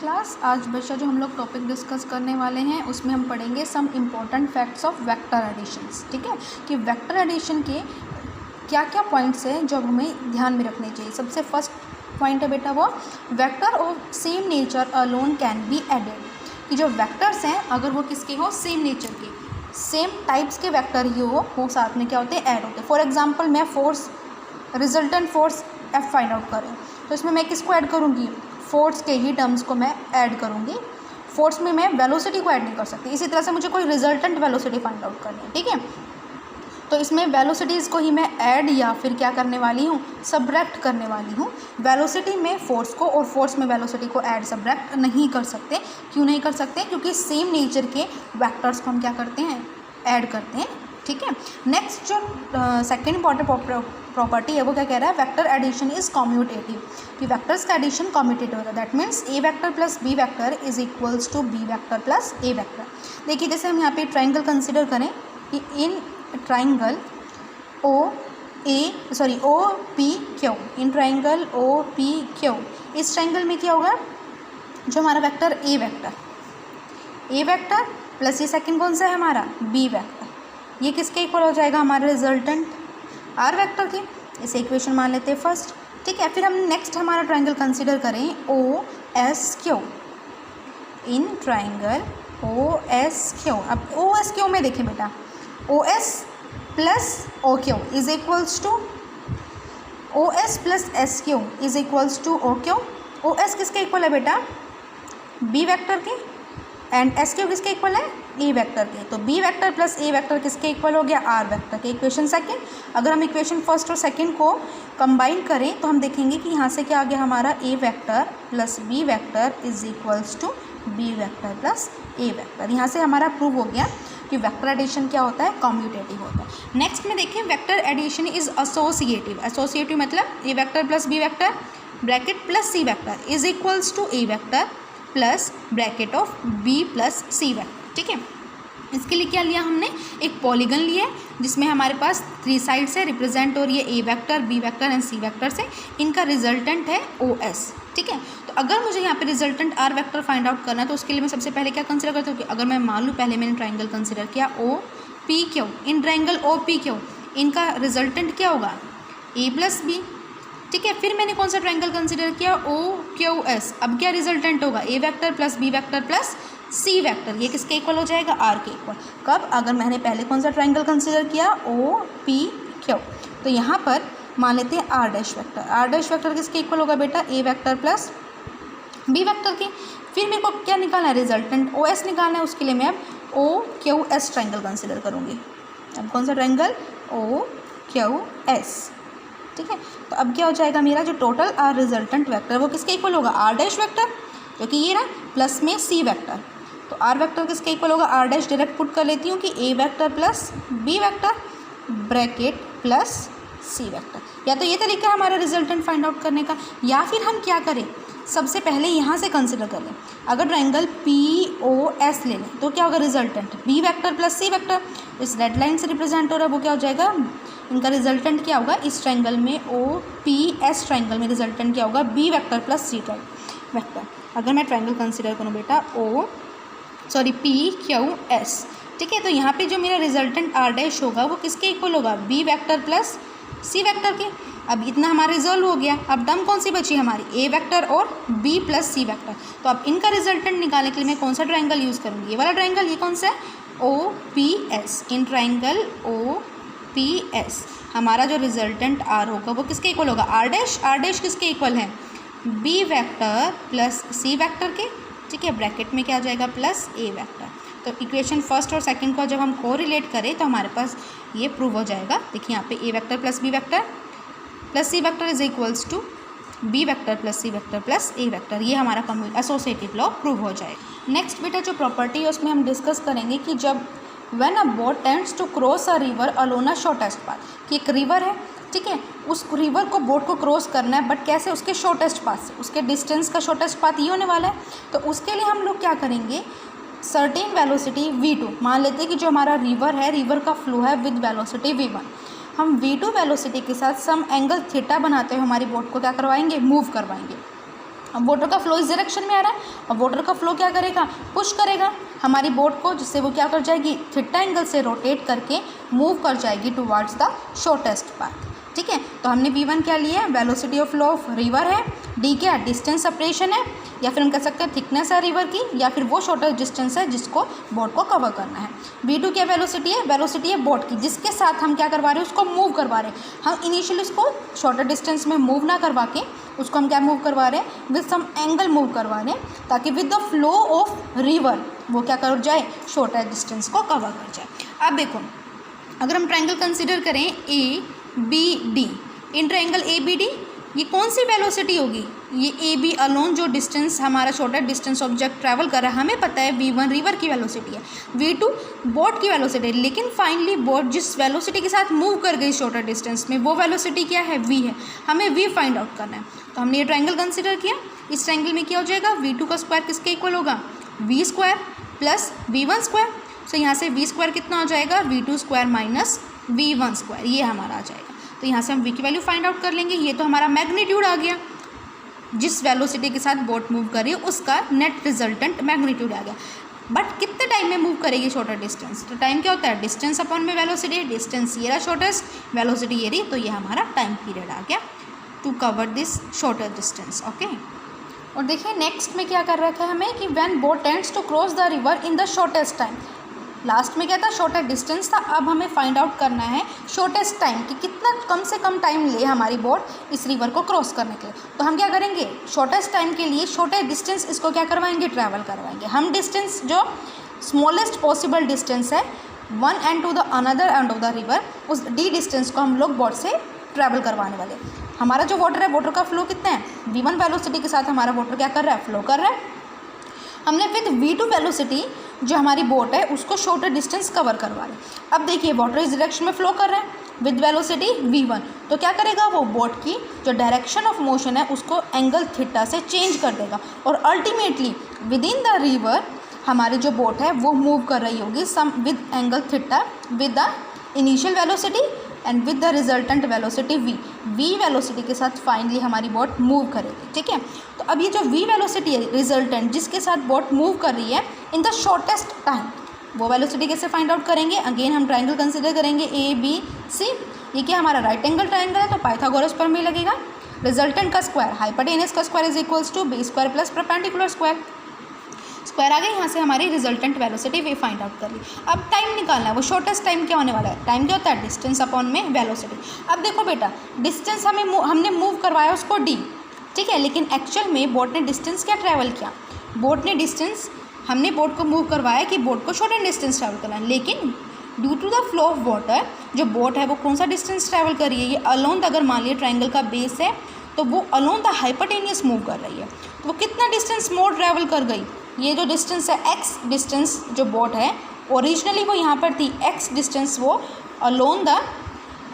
Class. आज बच्चा जो हम लोग टॉपिक डिस्कस करने वाले हैं उसमें हम पढ़ेंगे some important facts of vector additions. ठीक है, कि वेक्टर एडिशन के क्या क्या पॉइंट्स हैं जो हमें ध्यान में रखने चाहिए। सबसे फर्स्ट पॉइंट है बेटा वो vector of same nature alone can be added, कि जो वेक्टर्स हैं अगर वो किसके हो, सेम नेचर के, सेम टाइप्स के वेक्टर ही हो, वो साथ में क्या होते हैं, ऐड होते हैं। फॉर एग्जांपल मैं force, resultant force F find out करें तो इसमें मैं किसको ऐड करूँगी, फोर्स के ही टर्म्स को मैं ऐड करूँगी। फोर्स में मैं वेलोसिटी को ऐड नहीं कर सकती। इसी तरह से मुझे कोई रिजल्टेंट वेलोसिटी फाइंड आउट करनी है, ठीक है, तो इसमें वेलोसिटीज़ को ही मैं ऐड या फिर क्या करने वाली हूँ, सब्ट्रैक्ट करने वाली हूँ। वेलोसिटी में फोर्स को और फोर्स में वेलोसिटी को ऐड सब्ट्रैक्ट नहीं कर सकते। क्यों नहीं कर सकते, क्योंकि सेम नेचर के वेक्टर्स को हम क्या करते हैं, ऐड करते हैं। ठीक है, नेक्स्ट जो सेकेंड इंपॉर्टेंट प्रॉपर्टी है वो क्या कह रहा है, वेक्टर एडिशन इज कॉम्यूटेटिव, कि वेक्टर्स का एडिशन कॉम्यूटेटिव होता है। That means A vector plus B vector is equals to B vector plus A vector. देखिए जैसे हम यहाँ पे ट्राइंगल कंसिडर करें कि in triangle O P Q, in triangle O P Q, इस ट्राइंगल में क्या होगा, जो हमारा वेक्टर ए वेक्टर प्लस ये सेकंड कौन सा है हमारा, बी वेक्टर, ये किसके इक्वल हो जाएगा, हमारा रिजल्टेंट आर वेक्टर के। इसे इक्वेशन मान लेते हैं फर्स्ट। ठीक है, फिर हम नेक्स्ट हमारा ट्राइंगल कंसिडर करें O S Q, in triangle O S Q. अब ओ एस क्यू में देखें बेटा, O S plus O Q is equals to O S plus S Q is equals to O Q. O S किसके equal है बेटा, B vector के, and S Q किसके equal है, ए वेक्टर के। तो B vector plus A vector किसके equal हो गया, आर वेक्टर के। इक्वेशन सेकंड, अगर हम इक्वेशन फर्स्ट और सेकंड को कंबाइन करें तो हम देखेंगे कि यहाँ से क्या आ गया हमारा, A vector plus B vector is equals to B vector plus A vector. यहाँ से हमारा प्रूव हो गया कि वेक्टर एडिशन क्या होता है, कॉम्यूटेटिव होता है। नेक्स्ट में देखिए vector addition is associative. Associative मतलब A vector plus B vector bracket plus C vector is equals to A vector plus bracket of B plus C vector. ठीक है, इसके लिए क्या लिया हमने, एक पॉलीगन लिया जिसमें हमारे पास 3 साइड्स है रिप्रेजेंट, और ये A vector, B vector and C vector से, इनका रिजल्टेंट है ओ एस। ठीक है, तो अगर मुझे यहाँ पे resultant R vector find out करना है तो उसके लिए मैं सबसे पहले क्या कंसिडर करती हूँ, कि अगर मैं मान लूँ पहले मैंने ट्राइंगल कंसिडर किया O P Q, in triangle O P Q इनका रिजल्टेंट क्या होगा, ए प्लस बी। ठीक है, फिर मैंने कौन सा ट्राइंगल कंसिडर किया, ओ क्यू एस। अब क्या रिजल्टेंट होगा, A vector plus B vector plus C vector, ये किसके इक्वल हो जाएगा, आर के इक्वल। कब, अगर मैंने पहले कौन सा ट्राइंगल कंसिडर किया, ओ पी क्यू। तो यहाँ पर मान लेते हैं R dash vector. R dash vector किसके इक्वल होगा बेटा, A vector plus B vector के। फिर मेरे को क्या निकालना है, रिजल्टेंट ओ एस निकालना है। उसके लिए मैं अब O Q S triangle consider करूँगी। अब कौन सा ट्राइंगल, ओ क्यू एस। ठीक है, तो अब क्या हो जाएगा, मेरा जो टोटल आर रिजल्टेंट वेक्टर वो किसके इक्वल होगा, आर डैश वेक्टर, क्योंकि ये रहा प्लस में सी वेक्टर। तो आर वेक्टर किसके इक्वल होगा, आर डैश डायरेक्ट पुट कर लेती हूँ कि A vector plus B vector bracket plus C vector. या तो ये तरीका है हमारा रिजल्टेंट फाइंड आउट करने का, या फिर हम क्या करें, सबसे पहले यहाँ से कंसिडर कर लें। अगर ट्राइंगल पी ओ एस ले लें तो क्या होगा, resultant B vector plus C vector, इस रेड लाइन से रिप्रेजेंट हो रहा है वो क्या हो जाएगा, इनका रिजल्टेंट क्या होगा, इस ट्राइंगल में ओ पी एस ट्राइंगल में रिजल्टेंट क्या होगा, B vector plus C vector. अगर मैं ट्राइंगल कंसिडर करूँ बेटा पी क्यू एस। ठीक है, तो यहाँ पे जो मेरा रिजल्टेंट आर डैश होगा वो किसके इक्वल होगा, B vector plus C vector के। अब इतना हमारा रिजल्ट हो गया। अब टर्म कौन सी बची हमारी, ए वेक्टर और बी प्लस सी वेक्टर। तो अब इनका रिजल्टेंट निकालने के लिए मैं कौन सा ट्राइंगल यूज़ करूँगी, ये वाला ट्राइंगल, ये कौन सा है, O P S. In triangle O P S हमारा जो रिजल्टेंट आर होगा वो किसके इक्वल होगा, आर डैश किसके इक्वल है, B vector plus C vector के। ठीक है, ब्रैकेट में क्या आ जाएगा, प्लस ए वेक्टर। तो इक्वेशन फर्स्ट और सेकंड को जब हम को रिलेट करें तो हमारे पास ये प्रूव हो जाएगा। देखिए यहाँ पे A vector plus B vector plus C vector is equals to B vector plus C vector plus A vector, ये हमारा एसोसिएटिव लॉ प्रूव हो जाएगा। नेक्स्ट बेटा जो प्रॉपर्टी है उसमें हम डिस्कस करेंगे कि जब when a boat tends to cross a river alone a shortest path, कि एक रिवर है, ठीक है, उस रिवर को बोट को क्रॉस करना है, बट कैसे, उसके शॉर्टेस्ट पाथ से, उसके डिस्टेंस का शॉर्टेस्ट पाथ ये होने वाला है। तो उसके लिए हम लोग क्या करेंगे, सर्टेन वेलोसिटी v2 मान लेते हैं कि जो हमारा रिवर है, रिवर का फ्लो है विद वेलोसिटी v1, हम v2 वेलोसिटी के साथ सम एंगल थीटा बनाते हुए हमारी बोट को क्या करवाएंगे, मूव करवाएंगे। अब वाटर का फ्लो इस डायरेक्शन में आ रहा है, अब वाटर का फ्लो क्या करेगा, पुश करेगा हमारी बोट को, जिससे वो क्या कर जाएगी, थीटा एंगल से रोटेट करके मूव कर जाएगी टुवर्ड्स द शॉर्टेस्ट पाथ। ठीक है, तो हमने v1 क्या लिया है, velocity of flow of river है, d क्या डिस्टेंस सेपरेशन है, या फिर हम कह सकते हैं थिकनेस है रिवर की, या फिर वो शॉर्टेस्ट डिस्टेंस है जिसको बोट को कवर करना है। v2 क्या वेलोसिटी है, वेलोसिटी है बोट की, जिसके साथ हम क्या करवा रहे हैं, उसको मूव करवा रहे हैं। हम इनिशियली उसको शॉर्टर डिस्टेंस में मूव ना करवा के उसको हम क्या मूव करवा रहे हैं, विद सम एंगल मूव करवा रहे हैं, ताकि with the flow of river वो क्या कर जाए, शॉर्टर डिस्टेंस को कवर कर जाए। अब देखो, अगर हम ट्रायंगल कंसिडर करें A B D, in triangle A B D ये कौन सी वेलोसिटी होगी, ये ए बी अलोन जो डिस्टेंस हमारा शॉर्टर डिस्टेंस ऑब्जेक्ट ट्रैवल कर रहा है, हमें पता है v1 रिवर की वेलोसिटी है, v2 बोट की वेलोसिटी है, लेकिन फाइनली बोट जिस वेलोसिटी के साथ मूव कर गई शॉर्टर डिस्टेंस में वो वेलोसिटी क्या है, v है, हमें v फाइंड आउट करना है। तो हमने ये ट्रायंगल कंसिडर किया, इस ट्रायंगल में क्या हो जाएगा, v2 का स्क्वायर किसके इक्वल होगा, v square plus v1 square. So यहाँ से v स्क्वायर कितना हो जाएगा, v2 square minus v1 square, ये हमारा आ जाएगा। तो यहाँ से हम v की वैल्यू फाइंड आउट कर लेंगे, ये तो हमारा मैग्नीट्यूड आ गया, जिस वेलोसिटी के साथ बोट मूव कर रही है उसका नेट रिजल्टेंट मैग्नीट्यूड आ गया। बट कितने टाइम में मूव करेगी शॉर्टर डिस्टेंस, तो टाइम क्या होता है, डिस्टेंस अपॉन में वेलोसिटी, डिस्टेंस ये रहा शॉर्टेस्ट, वेलोसिटी ये रही, तो ये हमारा टाइम पीरियड आ गया to cover this shorter distance. Okay, और देखिए नेक्स्ट में क्या कर रखा है हमें कि when boat tends to cross the river in the shortest time, last में क्या था, शॉर्टेस्ट डिस्टेंस था, अब हमें फाइंड आउट करना है शॉर्टेस्ट टाइम कि कितना कम से कम टाइम ले हमारी बोट इस रिवर को क्रॉस करने के लिए। तो हम क्या करेंगे, शॉर्टेस्ट टाइम के लिए शॉर्टेस्ट डिस्टेंस इसको क्या करवाएंगे, ट्रैवल करवाएंगे। हम डिस्टेंस जो स्मॉलेस्ट पॉसिबल डिस्टेंस है one end to the another end of the river, उस डी डिस्टेंस को हम लोग बोट से ट्रैवल करवाने वाले। हमारा जो वाटर है, वाटर का फ्लो कितना है, v1 वेलोसिटी के साथ हमारा वाटर क्या कर रहा है, फ्लो कर रहा है। हमने विद v2 वेलोसिटी जो हमारी बोट है उसको शॉर्टर डिस्टेंस कवर करवा रहे। अब देखिए वाटर इस डायरेक्शन में फ्लो कर रहा है विद वेलोसिटी v1, तो क्या करेगा, वो बोट की जो डायरेक्शन ऑफ मोशन है उसको एंगल थीटा से चेंज कर देगा, और ultimately within the river हमारी जो बोट है वो मूव कर रही होगी some with angle theta with the initial velocity and with the resultant velocity v velocity के साथ फाइनली हमारी बोट मूव करेगी। ठीक है, तो अब ये जो v वेलोसिटी है रिजल्टेंट जिसके साथ बोट मूव कर रही है इन द शॉर्टेस्ट टाइम, वो वेलोसिटी कैसे फाइंड आउट करेंगे, अगेन हम ट्रायंगल कंसिडर करेंगे ए बी सी, ये क्या हमारा राइट एंगल ट्रायंगल है, तो पाइथागोरस पर में लगेगा, रिजल्टेंट का स्क्वायर हाइपोटेनस का square is equals to B square plus perpendicular square, square आ गया, यहाँ से हमारी resultant velocity we find out कर ली। अब टाइम निकालना है, वो शॉर्टेस्ट टाइम क्या होने वाला है, टाइम क्या होता है, डिस्टेंस अपॉन में वेलोसिटी। अब देखो बेटा, डिस्टेंस हमने मूव करवाया उसको d, ठीक है, लेकिन एक्चुअल में बोट ने डिस्टेंस क्या ट्रैवल किया, बोट ने डिस्टेंस, हमने बोट को मूव करवाया कि बोट को शॉर्टर डिस्टेंस ट्रैवल करना है, लेकिन due to the flow of water जो बोट है वो कौन सा डिस्टेंस ट्रैवल कर रही है, ये अलोन द, अगर मान लिया ट्रायंगल का बेस है तो वो अलोन द हाइपोटेनियस मूव कर रही है, तो वो कितना डिस्टेंस मोर ट्रैवल कर गई, ये जो डिस्टेंस है x डिस्टेंस जो बोट है ओरिजिनली वो यहाँ पर थी, x डिस्टेंस वो अलोन द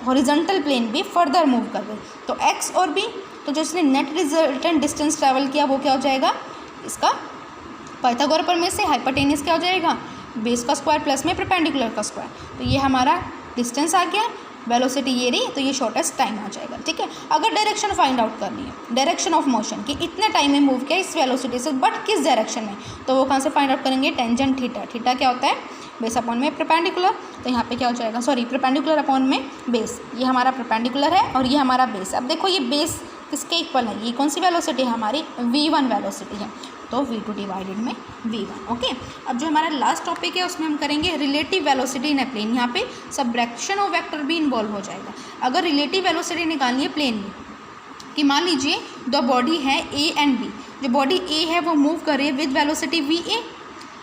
हॉरिजॉन्टल प्लेन भी फर्दर मूव कर गई, तो x और b, तो जो इसने नेट रिजल्टेंट डिस्टेंस ट्रैवल किया वो क्या हो जाएगा, इसका पाइथागोरस प्रमेय से हाइपोटेनियस क्या हो जाएगा, बेस का स्क्वायर प्लस में परपेंडिकुलर का स्क्वायर, तो ये हमारा डिस्टेंस आ गया, वेलोसिटी ये रही, तो ये शॉर्टेस्ट टाइम आ जाएगा। ठीक है, अगर डायरेक्शन फाइंड आउट करनी है, डायरेक्शन ऑफ मोशन कि इतने टाइम में मूव किया इस वेलोसिटी से, बट किस डायरेक्शन में, तो वो कहाँ से फाइंड आउट करेंगे, टेंजेंट थीटा, थीटा क्या होता है, बेस अपॉन में परपेंडिकुलर, तो यहाँ पे क्या हो जाएगा, सॉरी परपेंडिकुलर अपॉन में बेस, ये हमारा परपेंडिकुलर है और ये हमारा बेस। अब देखो ये बेस किसके इक्वल है, ये कौन सी वेलोसिटी है हमारी, v1 वेलोसिटी है, तो v2 डिवाइडेड में v1। ओके, अब जो हमारा लास्ट टॉपिक है उसमें हम करेंगे relative velocity in a plane, यहाँ पे सब्ट्रैक्शन ऑफ वेक्टर भी इन्वॉल्व हो जाएगा। अगर रिलेटिव वेलोसिटी निकालनी है प्लेन में, कि मान लीजिए दो बॉडी है a एंड b, जो बॉडी a है वो मूव कर रही है विद वेलोसिटी va,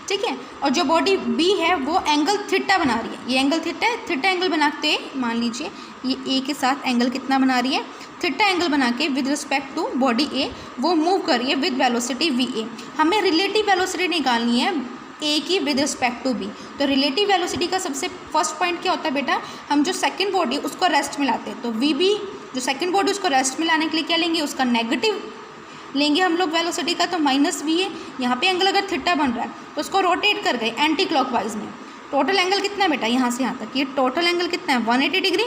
ठीक है, और जो बॉडी b है वो एंगल थीटा बना रही है, ये एंगल थीटा है, थीटा एंगल बनाते मान लीजिए ये a के साथ एंगल कितना बना रही है, थीटा एंगल बना के with respect to body a वो मूव कर रही है विद वेलोसिटी va। हमें रिलेटिव वेलोसिटी निकालनी है a की विद रिस्पेक्ट टू b, तो रिलेटिव वेलोसिटी का सबसे फर्स्ट पॉइंट क्या होता है बेटा, हम जो सेकंड बॉडी उसको रेस्ट में लाते हैं, तो vb जो सेकंड बॉडी उसको रेस्ट में लाने के लिए क्या लेंगे, उसका नेगेटिव लेंगे हम लोग वेलोसिटी का, तो माइनस v है, यहाँ पे एंगल अगर थीटा बन रहा है तो उसको रोटेट कर गए एंटी क्लॉकवाइज में, टोटल एंगल कितना है बेटा, यहाँ से यहाँ तक ये टोटल एंगल कितना है 180 डिग्री।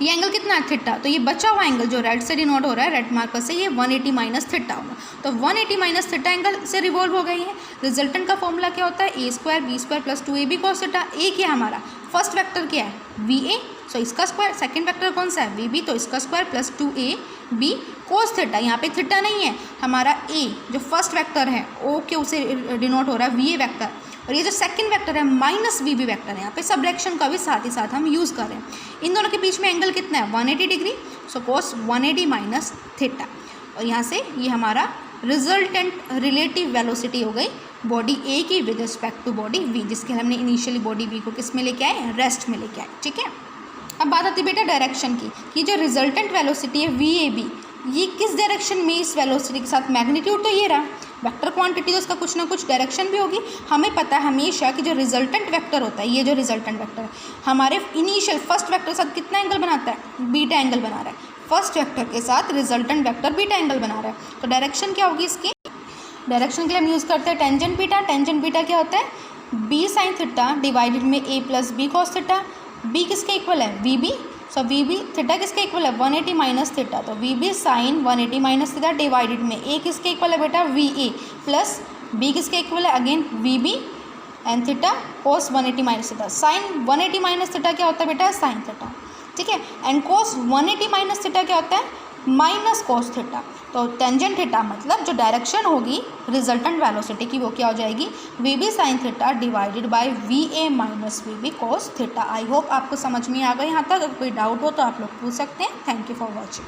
ये एंगल कितना है थीटा, तो ये बचा हुआ एंगल जो रेड से डिनोट हो रहा है रेड मार्कर से, ये 180 माइनस थीटा होगा। तो 180 माइनस थीटा एंगल से रिवॉल्व हो गई है। रिजल्टेंट का फॉर्मूला क्या होता है, A square B square plus 2ab cos theta. A क्या है हमारा, फर्स्ट वेक्टर क्या है वी ए, सो इसका स्क्वायर, सेकंड वेक्टर कौन सा है वी बी, तो इसका square plus 2ab cos theta. यहाँ पे थीटा नहीं है, हमारा ए जो फर्स्ट वेक्टर है ओ क्यू से डिनोट हो रहा है वी ए वेक्टर, और ये जो सेकंड वेक्टर है माइनस वी बी वेक्टर है, यहाँ पे सबट्रैक्शन का भी साथ ही साथ हम यूज़ कर रहे हैं। इन दोनों के बीच में एंगल कितना है 180 डिग्री, सो cos 180 माइनस थीटा। और यहाँ से ये हमारा रिजल्टेंट रिलेटिव वेलोसिटी हो गई बॉडी ए की with respect to body V, जिसके हमने इनिशियली बॉडी वी को किस में लेके आए, रेस्ट में लेके आए। ठीक है, अब बात आती है बेटा डायरेक्शन की, कि जो रिजल्टेंट वेलोसिटी है वी ए बी, ये किस डायरेक्शन में इस वेलोसिटी के साथ, मैग्नीट्यूड तो ये रहा, वेक्टर क्वांटिटी तो इसका कुछ ना कुछ डायरेक्शन भी होगी। हमें पता है हमेशा कि जो रिजल्टेंट वेक्टर होता है, ये जो रिजल्टेंट वेक्टर है हमारे इनिशियल फर्स्ट वेक्टर के साथ कितना एंगल बनाता है, बीटा एंगल बना रहा है। फर्स्ट वेक्टर के साथ रिजल्टेंट वेक्टर बीटा एंगल बना रहा है, तो डायरेक्शन क्या होगी इसकी, डायरेक्शन के लिए हम यूज़ करते हैं टेंजेंट बीटा। टेंजेंट बीटा क्या होता है, बी साइन थीटा डिवाइडेड में A plus B cos theta. B किसके इक्वल है V B, so V B theta किसके इक्वल है 180 माइनस थीटा, तो V B sine 180 minus theta divided में ए किसके इक्वल है बेटा वी ए, प्लस बी किसके इक्वल है again V B and theta cos 180 minus theta. Sine 180 minus theta क्या होता है बेटा, साइन थीटा। ठीक है, एंड कोस 180 माइनस थीटा क्या होता है, माइनस कोस थीटा। तो टेंजेंट थीटा मतलब जो डायरेक्शन होगी रिजल्टेंट वेलोसिटी की, वो क्या हो जाएगी V B sine theta divided by V A minus V B cos theta. I hope आपको समझ में आ गया यहाँ तक। अगर कोई डाउट हो तो आप लोग पूछ सकते हैं। Thank you for watching.